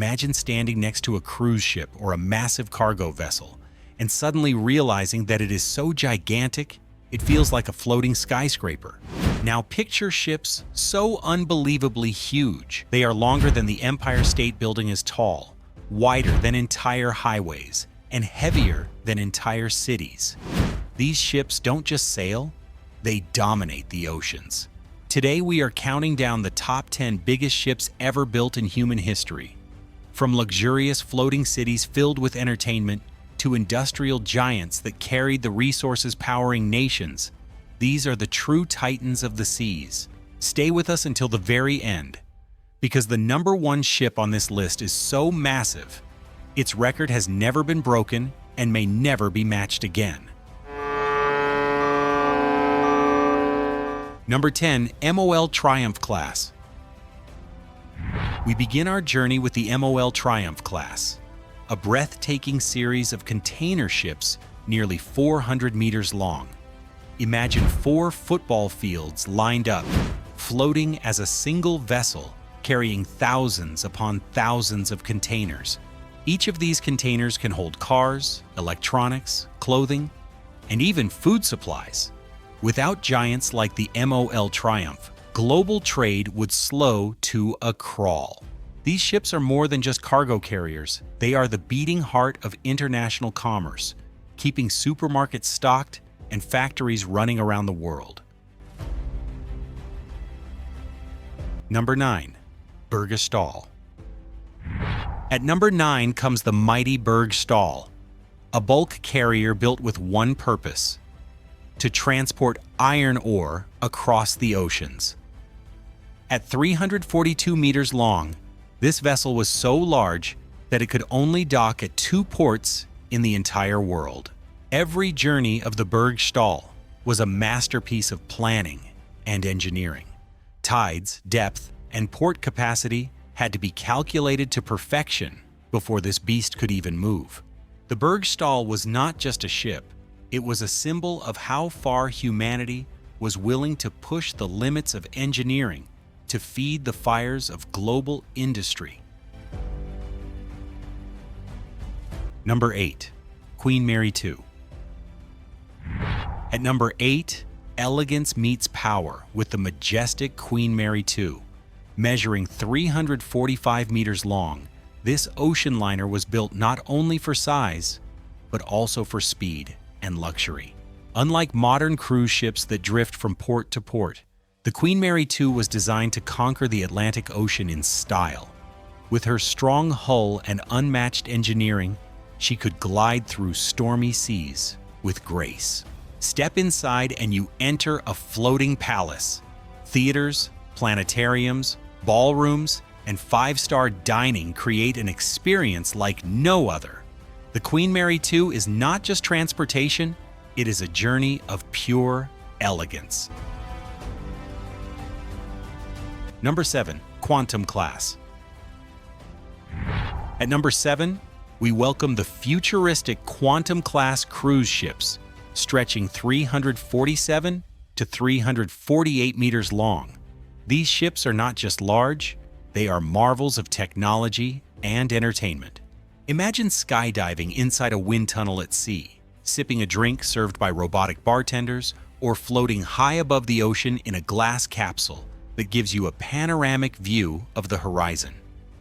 Imagine standing next to a cruise ship or a massive cargo vessel and suddenly realizing that it is so gigantic, it feels like a floating skyscraper. Now picture ships so unbelievably huge. They are longer than the Empire State Building is tall, wider than entire highways, and heavier than entire cities. These ships don't just sail, they dominate the oceans. Today we are counting down the top 10 biggest ships ever built in human history. From luxurious floating cities filled with entertainment to industrial giants that carried the resources powering nations, these are the true titans of the seas. Stay with us until the very end, because the number one ship on this list is so massive, its record has never been broken and may never be matched again. Number 10, MOL Triumph class. We begin our journey with the MOL Triumph class, a breathtaking series of container ships nearly 400 meters long. Imagine 4 football fields lined up, floating as a single vessel, carrying thousands upon thousands of containers. Each of these containers can hold cars, electronics, clothing, and even food supplies. Without giants like the MOL Triumph, global trade would slow to a crawl. These ships are more than just cargo carriers. They are the beating heart of international commerce, keeping supermarkets stocked and factories running around the world. Number 9, Berge Stahl. At number 9 comes the mighty Berge Stahl, a bulk carrier built with one purpose: to transport iron ore across the oceans. At 342 meters long, this vessel was so large that it could only dock at 2 ports in the entire world. Every journey of the Berge Stahl was a masterpiece of planning and engineering. Tides, depth, and port capacity had to be calculated to perfection before this beast could even move. The Berge Stahl was not just a ship, it was a symbol of how far humanity was willing to push the limits of engineering to feed the fires of global industry. Number 8, Queen Mary II. At number 8, elegance meets power with the majestic Queen Mary II. Measuring 345 meters long, this ocean liner was built not only for size, but also for speed and luxury. Unlike modern cruise ships that drift from port to port, the Queen Mary II was designed to conquer the Atlantic Ocean in style. With her strong hull and unmatched engineering, she could glide through stormy seas with grace. Step inside and you enter a floating palace. Theaters, planetariums, ballrooms, and 5-star dining create an experience like no other. The Queen Mary II is not just transportation, it is a journey of pure elegance. Number 7, Quantum class. At number 7, we welcome the futuristic Quantum class cruise ships, stretching 347 to 348 meters long. These ships are not just large, they are marvels of technology and entertainment. Imagine skydiving inside a wind tunnel at sea, sipping a drink served by robotic bartenders, or floating high above the ocean in a glass capsule that gives you a panoramic view of the horizon.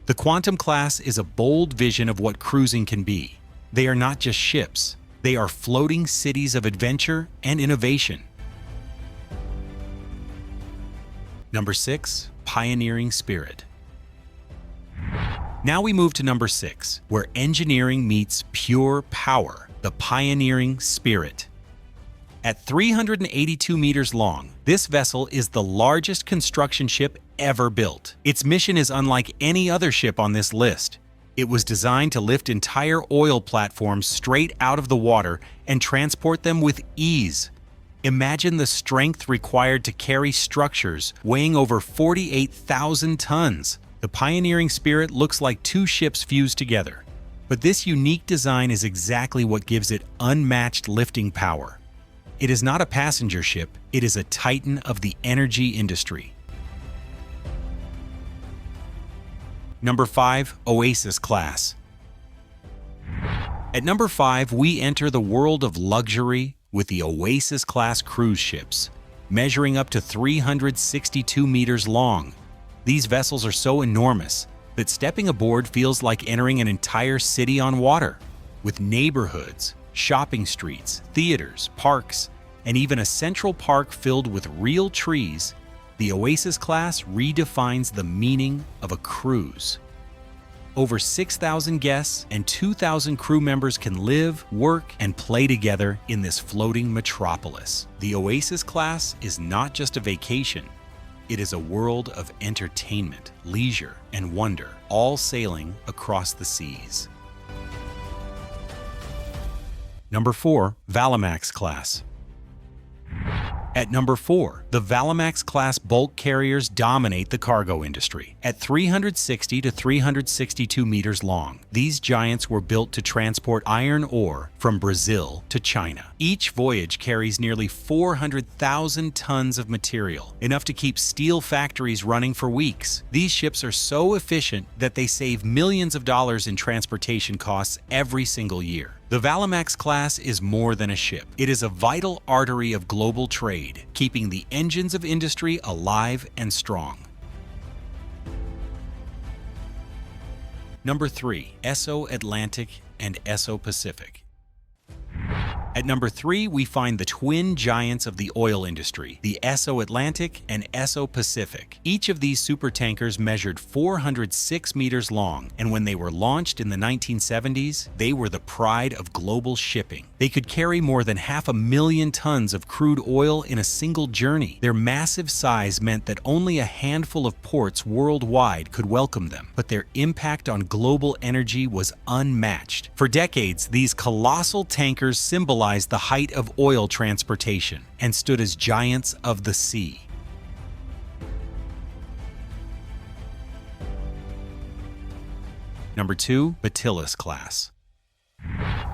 The Quantum class is a bold vision of what cruising can be. They are not just ships, they are floating cities of adventure and innovation. Number 6, Pioneering Spirit. Now we move to number 6, where engineering meets pure power, the pioneering spirit. At 382 meters long, this vessel is the largest construction ship ever built. Its mission is unlike any other ship on this list. It was designed to lift entire oil platforms straight out of the water and transport them with ease. Imagine the strength required to carry structures weighing over 48,000 tons. The pioneering spirit looks like 2 ships fused together. But this unique design is exactly what gives it unmatched lifting power. It is not a passenger ship, it is a titan of the energy industry. Number 5. Oasis class. At number 5, we enter the world of luxury with the Oasis class cruise ships, measuring up to 362 meters long. These vessels are so enormous that stepping aboard feels like entering an entire city on water, with neighborhoods, shopping streets, theaters, parks, and even a central park filled with real trees. The Oasis class redefines the meaning of a cruise. Over 6,000 guests and 2,000 crew members can live, work, and play together in this floating metropolis. The Oasis class is not just a vacation. It is a world of entertainment, leisure, and wonder, all sailing across the seas. Number 4. Valemax class. At number 4, the Valemax class bulk carriers dominate the cargo industry. At 360 to 362 meters long, these giants were built to transport iron ore from Brazil to China. Each voyage carries nearly 400,000 tons of material, enough to keep steel factories running for weeks. These ships are so efficient that they save millions of dollars in transportation costs every single year. The Valemax class is more than a ship. It is a vital artery of global trade, keeping the engines of industry alive and strong. Number 3. Esso Atlantic and Esso Pacific. At number 3, we find the twin giants of the oil industry, the Esso Atlantic and Esso Pacific. Each of these supertankers measured 406 meters long, and when they were launched in the 1970s, they were the pride of global shipping. They could carry more than 500,000 tons of crude oil in a single journey. Their massive size meant that only a handful of ports worldwide could welcome them, but their impact on global energy was unmatched. For decades, these colossal tankers symbolized the height of oil transportation and stood as giants of the sea. Number 2. Batillus class.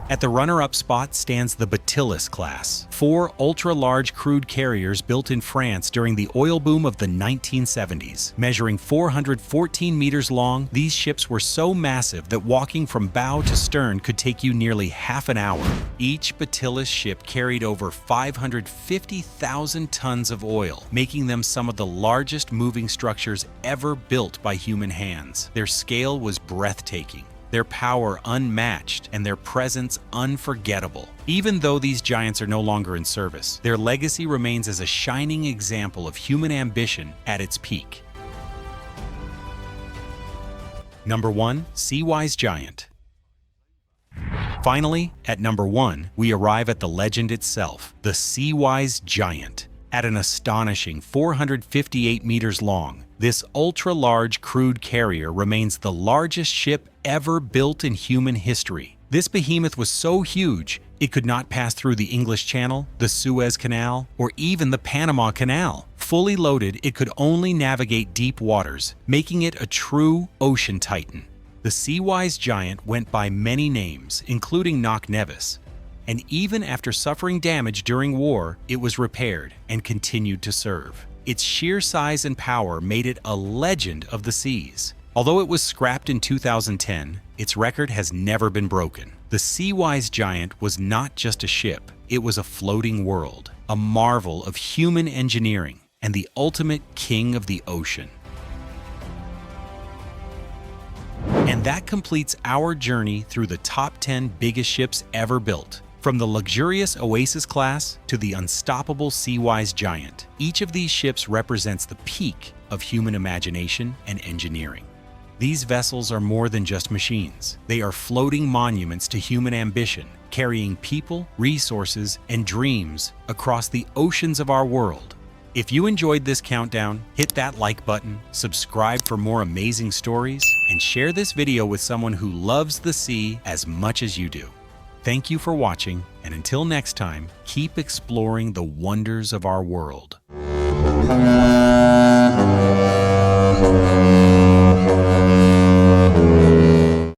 At the runner-up spot stands the Batillus class, 4 ultra-large crude carriers built in France during the oil boom of the 1970s. Measuring 414 meters long, these ships were so massive that walking from bow to stern could take you nearly half an hour. Each Batillus ship carried over 550,000 tons of oil, making them some of the largest moving structures ever built by human hands. Their scale was breathtaking, their power unmatched, and their presence unforgettable. Even though these giants are no longer in service, their legacy remains as a shining example of human ambition at its peak. Number 1. Seawise Giant. Finally, at number 1, we arrive at the legend itself, the Seawise Giant. At an astonishing 458 meters long, this ultra-large crude carrier remains the largest ship ever built in human history. This behemoth was so huge, it could not pass through the English Channel, the Suez Canal, or even the Panama Canal. Fully loaded, it could only navigate deep waters, making it a true ocean titan. The Seawise Giant went by many names, including Knock Nevis, and even after suffering damage during war, it was repaired and continued to serve. Its sheer size and power made it a legend of the seas. Although it was scrapped in 2010, its record has never been broken. The Seawise Giant was not just a ship, it was a floating world, a marvel of human engineering, and the ultimate king of the ocean. And that completes our journey through the top 10 biggest ships ever built. From the luxurious Oasis class to the unstoppable Seawise Giant, each of these ships represents the peak of human imagination and engineering. These vessels are more than just machines. They are floating monuments to human ambition, carrying people, resources, and dreams across the oceans of our world. If you enjoyed this countdown, hit that like button, subscribe for more amazing stories, and share this video with someone who loves the sea as much as you do. Thank you for watching, and until next time, keep exploring the wonders of our world.